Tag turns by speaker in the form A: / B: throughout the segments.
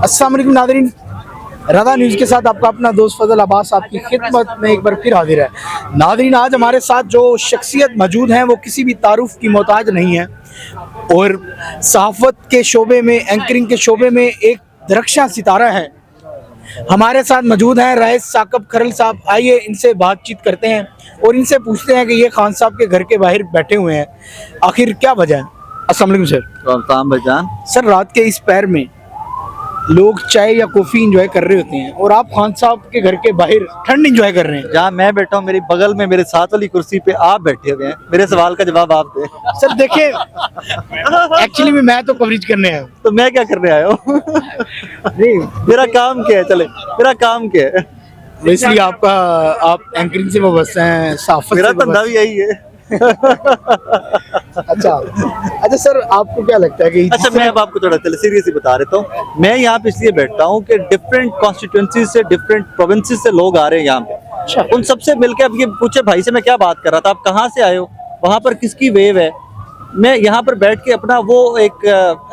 A: अस्सलाम वालेकुम नादरीन, रदा न्यूज़ के साथ आपका अपना दोस्त फजल अब्बास आपकी खिदमत में एक बार फिर हाजिर है। नादरीन, आज हमारे साथ जो शख्सियत मौजूद हैं वो किसी भी तारुफ की मोहताज नहीं है और सहाफ़त के शोबे में, एंकरिंग के शोबे में एक दरख्शां सितारा है। हमारे साथ मौजूद हैं राइस साकब खरल साहब। आइए इनसे बातचीत करते हैं और इनसे पूछते हैं कि ये खान साहब के घर के बाहर बैठे हुए हैं, आखिर क्या वजह है। अस्सलाम वालेकुम सर।
B: भाईजान,
A: सर, रात के इस पैर में लोग चाय या कॉफ़ी इंजॉय कर रहे होते हैं और आप खान साहब के घर के बाहर ठंड इंजॉय कर रहे हैं।
B: जहाँ मैं बैठा हूँ मेरी बगल में मेरे साथ वाली कुर्सी पे आप बैठे हुए हैं। मेरे सवाल का जवाब आप दें।
A: सर देखिए, एक्चुअली में मैं तो कवरेज करने आया हूँ।
B: तो मैं क्या करने आया हूँ?
A: नहीं,
B: मेरा काम क्या है? चले, मेरा काम क्या है?
A: इसलिए आप एंकरिंग से वाबस्ते हैं, साफत
B: मेरा
A: से
B: धंधा भी यही है।
A: अच्छा सर, आपको क्या लगता है कि
B: अच्छा, मैं अब आपको थोड़ा चले सीरियसली बता देता हूँ। मैं यहाँ पे इसलिए बैठता हूँ कि डिफरेंट कॉन्स्टिट्यूंसी से, डिफरेंट प्रोविंसेस से लोग आ रहे हैं यहाँ पे। उन सबसे मिलकर अब ये पूछे भाई से मैं क्या बात कर रहा था, आप कहाँ से आए हो, वहाँ पर किसकी वेव है। मैं यहाँ पर बैठ के अपना वो एक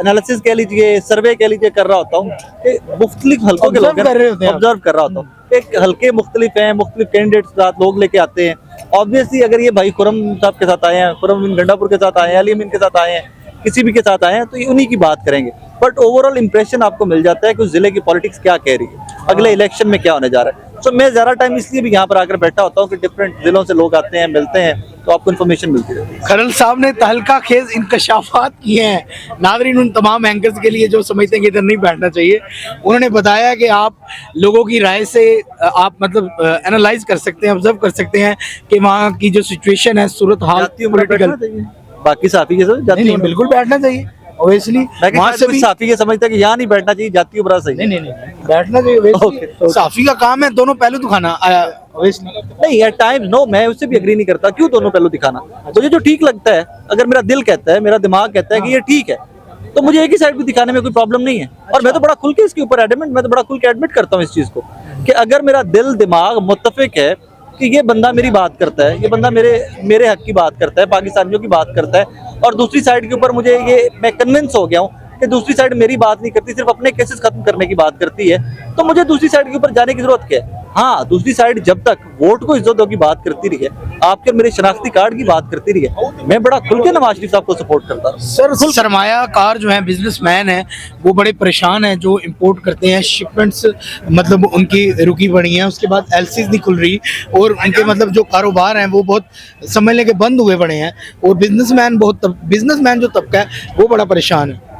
B: एनालिसिस कह लीजिए, सर्वे कह लीजिए कर रहा होता हूँ कि मुख्तलिफ हल्कों के लोग ऑब्जर्व कर रहा होता हूँ। एक हल्के मुख्तलिफ हैं, मुख्तलिफ कैंडिडेट्स साथ लोग लेके आते हैं। ऑब्वियसली अगर ये भाई खुरम साहब के साथ आए हैं, खुरम बिन गंडापुर के साथ आए हैं, अली अमीन के साथ आए हैं, किसी भी के साथ आए हैं, तो ये उन्हीं की बात करेंगे। बट ओवरऑल इंप्रेशन आपको मिल जाता है कि उस जिले की पॉलिटिक्स क्या कह रही है, अगले इलेक्शन में क्या होने जा रहा है। तो मैं ज़्यादा टाइम इसलिए भी यहाँ पर आकर बैठा होता हूँ कि डिफरेंट जिलों से लोग आते हैं, मिलते हैं, तो आपको इन्फॉर्मेशन मिलती है।
A: खरल साहब ने तहलका खेज इंकशाफात किए हैं नादरीन उन तमाम एंकर्स के लिए जो समझते हैं कि इधर नहीं बैठना चाहिए। उन्होंने बताया कि आप लोगों की राय से आप मतलब एनालाइज कर सकते हैं, ऑब्जर्व कर सकते हैं कि वहाँ की जो सिचुएशन है, सूरत हाल पॉलिटिकल।
B: बाकी साफी के
A: नहीं, बिल्कुल बैठना चाहिए ऑब्वियसली। वहाँ से भी
B: साफी के समझता है कि यहाँ नहीं बैठना चाहिए, जाति उभरा सही।
A: नहीं, बैठना चाहिए। साफी का काम है दोनों पहलू दिखाना।
B: नहीं है टाइम, नो, मैं उससे भी एग्री नहीं करता। क्यों दोनों पहलू दिखाना? मुझे जो ठीक लगता है, अगर मेरा दिल कहता है, मेरा दिमाग कहता है कि ये ठीक है, तो मुझे एक ही साइड भी दिखाने में कोई प्रॉब्लम नहीं है। और मैं तो बड़ा खुल के इसके ऊपर एडमिट, मैं तो बड़ा खुल के एडमिट करता हूँ इस चीज को कि अगर मेरा दिल दिमाग मुत्तफिक है कि ये बंदा मेरी बात करता है, ये बंदा मेरे हक की बात करता है, पाकिस्तानियों की बात करता है, और दूसरी साइड के ऊपर मुझे ये मैं कन्विंस हो गया हूँ कि दूसरी साइड मेरी बात नहीं करती, सिर्फ अपने केसेस खत्म करने की बात करती है, तो मुझे दूसरी साइड के ऊपर जाने की जरूरत क्या है? हाँ, दूसरी साइड जब तक वोट को इज्जत की बात करती रही है, आपके मेरे शनाख्ती कार्ड की बात करती रही है, मैं बड़ा खुल के नवाज शरीफ साहब को सपोर्ट करता हूँ।
A: सर, सरमायाकार जो है, बिजनेसमैन है, वो बड़े परेशान हैं, जो इंपोर्ट करते हैं, शिपमेंट्स मतलब उनकी रुकी पड़ी हैं, उसके बाद एलसीज नहीं खुल रही और उनके मतलब जो कारोबार हैं वो बहुत समझ लें कि बंद हुए पड़े हैं। और बिजनेसमैन जो तबका है वो बड़ा परेशान है।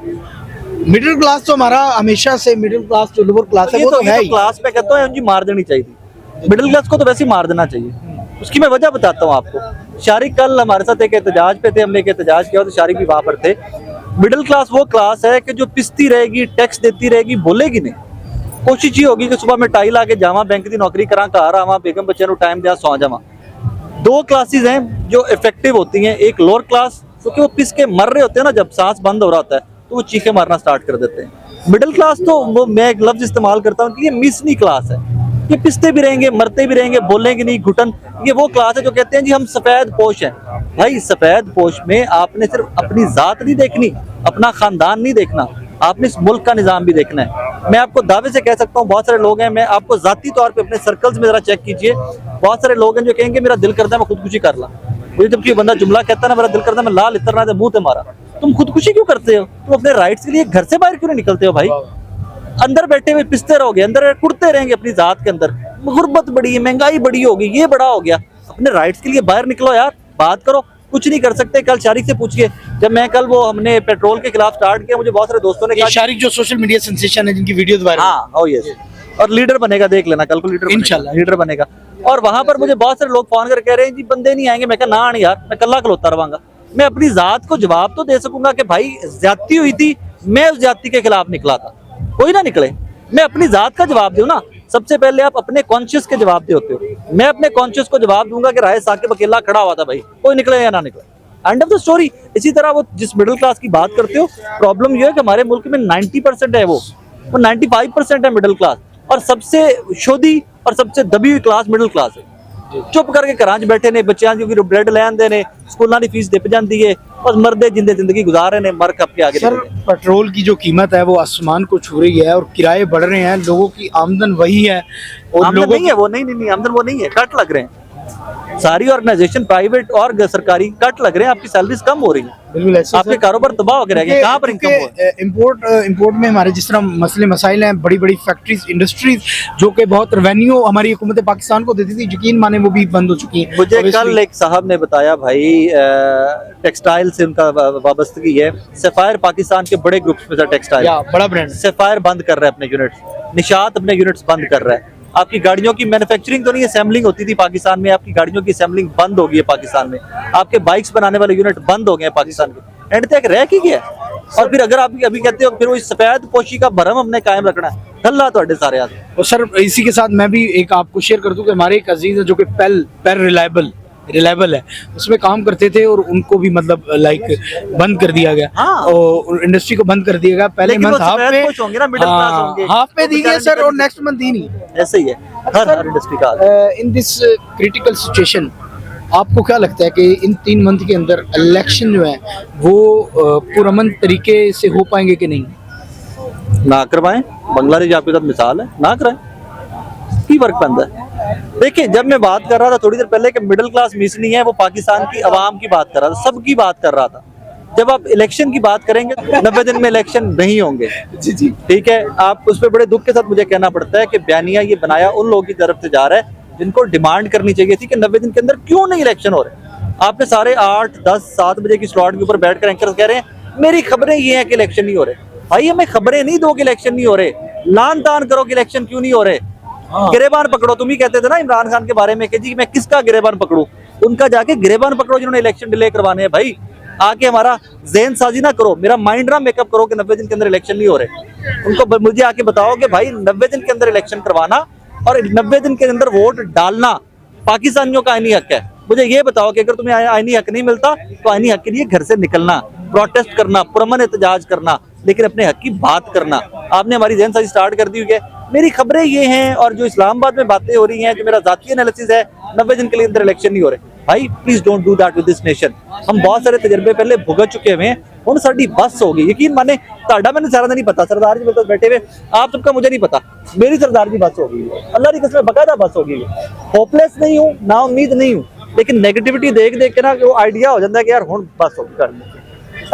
A: मिडिल क्लास तो हमारा हमेशा से, मिडिल क्लास जो लोअर क्लास है वो तो है ही।
B: क्लास पे कहता हूँ मार देनी चाहिए थी, मिडिल क्लास को तो वैसे ही मार देना चाहिए। उसकी मैं वजह बताता हूँ आपको। शारिक कल हमारे साथ एक एहतजाज पे थे, हमने एक एहतजाज किया तो शारिक भी वहां पर थे। मिडिल क्लास वो क्लास है कि जो पिसती रहेगी, टैक्स देती रहेगी, बोलेगी नहीं। कोशिश ये होगी कि सुबह में टाई ला के जावा, बैंक की नौकरी करा, घर आवा, बेगम बच्चे को टाइम दिया, सौ जावा। दो क्लासेस हैं जो इफेक्टिव होती हैं। एक लोअर क्लास, क्योंकि वो पिस के मर रहे होते हैं ना, जब सांस बंद हो रहा होता है तो वो चीखे मारना स्टार्ट कर देते हैं। मिडिल क्लास तो वो मैं एक लफ्ज इस्तेमाल करता हूँ कि ये मिसनी क्लास है। ये पिसते भी रहेंगे, मरते भी रहेंगे, बोलेंगे नहीं, घुटन। ये वो क्लास है जो कहते हैं जी हम सफेद पोश हैं। भाई, सफेद पोश में आपने सिर्फ अपनी जात नहीं देखनी, अपना खानदान नहीं देखना, आपने इस मुल्क का निजाम भी देखना है। मैं आपको दावे से कह सकता हूँ, बहुत सारे लोग हैं, मैं आपको जाती तौर पे अपने सर्कल्स में जरा चेक कीजिए, बहुत सारे लोग हैं जो कहेंगे मेरा दिल करता है मैं खुदकुशी कर ला। मुझे जब ये बंदा जुमला कहता है ना, मेरा दिल करता है मैं लाल इतरना मुंह पे मारा, तुम खुदकुशी क्यों करते हो? तुम अपने राइट्स के लिए घर से बाहर क्यों नहीं निकलते हो? भाई, अंदर बैठे हुए पिसते रहोगे, अंदर कुड़ते रहेंगे अपनी जात के अंदर। गुर्बत बड़ी है, महंगाई बड़ी होगी, ये बड़ा हो गया। अपने राइट्स के लिए बाहर निकलो यार, बात करो। कुछ नहीं कर सकते। कल शारिक से पूछिए, जब मैं कल वो हमने पेट्रोल के खिलाफ स्टार्ट किया, मुझे बहुत सारे दोस्तों ने कहा,
A: शारिक जो सोशल मीडिया सेंसेशन है, जिनकी वीडियोस वायरल,
B: हाँ, ओ यस, और लीडर बनेगा, देख लेना, कल को लीडर बनेगा। और वहां पर मुझे बहुत सारे लोग फोन कर कह रहे हैं जी बंदे नहीं आएंगे। मैं कहा ना यार, मैं कल्ला खलोता रवांगा। मैं अपनी जात को जवाब तो दे सकूंगा कि भाई ज्यादती हुई थी, मैं उस ज्यादती के खिलाफ निकला था, कोई ना निकले। मैं अपनी जात का जवाब दूं ना। सबसे पहले आप अपने कॉन्शियस के जवाब दे होते हो। मैं अपने कॉन्शियस को जवाब दूंगा कि राय साकिब अकेला खड़ा हुआ था, भाई कोई निकले या ना निकले, एंड ऑफ द स्टोरी। इसी तरह वो जिस मिडिल क्लास की बात करते हो, प्रॉब्लम ये है कि हमारे मुल्क में 90% है, वो 95% है मिडिल क्लास, और सबसे शोधी और सबसे दबी हुई क्लास मिडिल क्लास है। चुप करके घरां 'च बैठे ने, बच्चों की ब्रेड ले आंदे ने, स्कूलों की फीस दिप जाती है, बस मरदे जिंदे जिंदगी गुजार रहे हैं, मर खप के आगे
A: सर
B: निकल गए।
A: पेट्रोल की जो कीमत है वो आसमान को छू रही है और किराए बढ़ रहे हैं, लोगों की आमदन वही है और
B: आमदन
A: लोगों
B: नहीं है, वो नहीं, आमदन वो नहीं है, कट लग रहे हैं। सारी ऑर्गेनाइजेशन प्राइवेट और सरकारी कट लग रहे हैं, आपकी सैलरीज कम हो रही है,
A: बिल्कुल ऐसे
B: आपके कारोबार तबाह हो गए रह गए, कहाँ पर इनकम हो है?
A: इंपोर्ट में हमारे जिस तरह मसले मसाइल हैं, बड़ी बड़ी फैक्ट्रीज इंडस्ट्रीज जो कि बहुत रेवेन्यू हमारी हुकूमत पाकिस्तान को देती थी, यकीन माने वो भी बंद हो चुकी है।
B: मुझे कल एक साहब ने बताया भाई, टेक्सटाइल से उनका वाबस्तगी है, सफायर पाकिस्तान के बड़े ग्रुप्स में से टेक्सटाइल,
A: या बड़ा ब्रांड
B: सफायर बंद कर रहा है अपने यूनिट्स, निशात अपने यूनिट्स बंद कर रहा है। आपकी गाड़ियों की मैन्युफैक्चरिंग तो नहीं, असेंबलिंग होती थी पाकिस्तान में, आपकी गाड़ियों की असेंबलिंग बंद हो गई है पाकिस्तान में, आपके बाइक्स बनाने वाले यूनिट बंद हो गए हैं पाकिस्तान के, एंड तक रह की गया। और फिर अगर आप अभी कहते हो फिर वो सफेद पोशी का भरम हमने कायम रखना है, अल्लाह ਤੁਹਾਡੇ सारे आदमी।
A: और सर इसी के साथ मैं भी एक आपको शेयर कर दूं कि हमारे एक अजीज है जो कि पेर रिलायबल है, उसमें काम करते थे और उनको भी मतलब लाइक बंद कर दिया गया।
B: हाँ।
A: और इंडस्ट्री को बंद कर दिया गया। पहले
B: लेकिन वो
A: मंथ हाफ
B: सफेद
A: पे
B: पोश होंगे ना, मिडिल क्लास होंगे,
A: हाफ पे
B: वो
A: दी गई
B: बेचारे
A: सर और
B: निकल-
A: नेक्स्ट मंथ दी नहीं।
B: ऐसे ही है हर इंडस्ट्री का।
A: इन दिस क्रिटिकल सिचुएशन आपको क्या लगता है कि इन 3 मंथ के अंदर इलेक्शन जो है वो पुरअमन तरीके से हो पाएंगे कि नहीं?
B: ना करवाएं, बांग्लादेश आपके साथ मिसाल है, ना कराएं, की फर्क पड़ता है। देखिए जब मैं बात कर रहा था थोड़ी देर पहले कि मिडिल क्लास मिस नहीं है, वो पाकिस्तान की आवाम की बात कर रहा था, सबकी बात कर रहा था। जब आप इलेक्शन की बात करेंगे 90 दिन में इलेक्शन नहीं होंगे,
A: जी
B: ठीक है, आप उस पर बड़े दुख के साथ मुझे कहना पड़ता है कि बयानिया ये बनाया उन लोगों की तरफ से जा रहा है जिनको डिमांड करनी चाहिए थी कि 90 दिन के अंदर क्यों नहीं इलेक्शन हो रहे। आपने सारे 8, 10, 7 बजे की स्लॉट के ऊपर बैठकर एंकर कह रहे हैं मेरी खबरें ये हैं कि इलेक्शन नहीं हो रहे। भाई हमें खबरें नहीं दो कि इलेक्शन नहीं हो रहे, लान तान करो कि इलेक्शन क्यों नहीं हो रहे। गिरेबान पकड़ो, तुम ही कहते थे ना इमरान खान के बारे में कि जी मैं किसका गिरेबान पकड़ूं, उनका जाके गिरेबान पकड़ो जिन्होंने इलेक्शन डिले करवाने हैं। भाई आके हमारा ज़हन साजी ना करो, मेरा माइंड ना मेकअप करो कि 90 दिन के अंदर इलेक्शन नहीं हो रहे। उनको मुझे आके बताओ कि भाई 90 दिन के अंदर इलेक्शन करवाना और 90 दिन के अंदर वोट डालना पाकिस्तानियों का आईनी हक है। मुझे ये बताओ कि अगर तुम्हें आईनी हक नहीं मिलता तो आईनी हक के लिए घर से निकलना, प्रोटेस्ट करना, पुरअमन एहतजाज करना, लेकिन अपने हक की बात करना। आपने हमारी ज़हन साजी स्टार्ट कर दी हुई है, मेरी खबरें ये हैं और जो इस्लामाबाद में बातें हो रही हैं, जो मेरा जाती एनालिसिस है 90 दिन के लिए अंदर इलेक्शन नहीं हो रहे। भाई please don't do that with this nation. हम बहुत सारे तजर्बे पहले भुगत चुके हुए हैं, ਹੁਣ ਸਾਡੀ बस हो गई। यकीन माने ਤੁਹਾਡਾ ਮੈਨੂੰ सारा नहीं पता, सरदार जी मेरे पास बैठे हुए, आप सबका मुझे नहीं पता, मेरी सरदार जी बस हो गई है, अल्लाह की कसम बकायदा बस हो गई है। होपलेस नहीं हूँ, ना उम्मीद नहीं हूँ, लेकिन नेगेटिविटी देख देख के ना वो आइडिया हो जाता है कि यार हुण बस हो गई।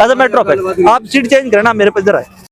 B: As a matter of fact आप सीट चेंज करना, मेरे पे इधर आए।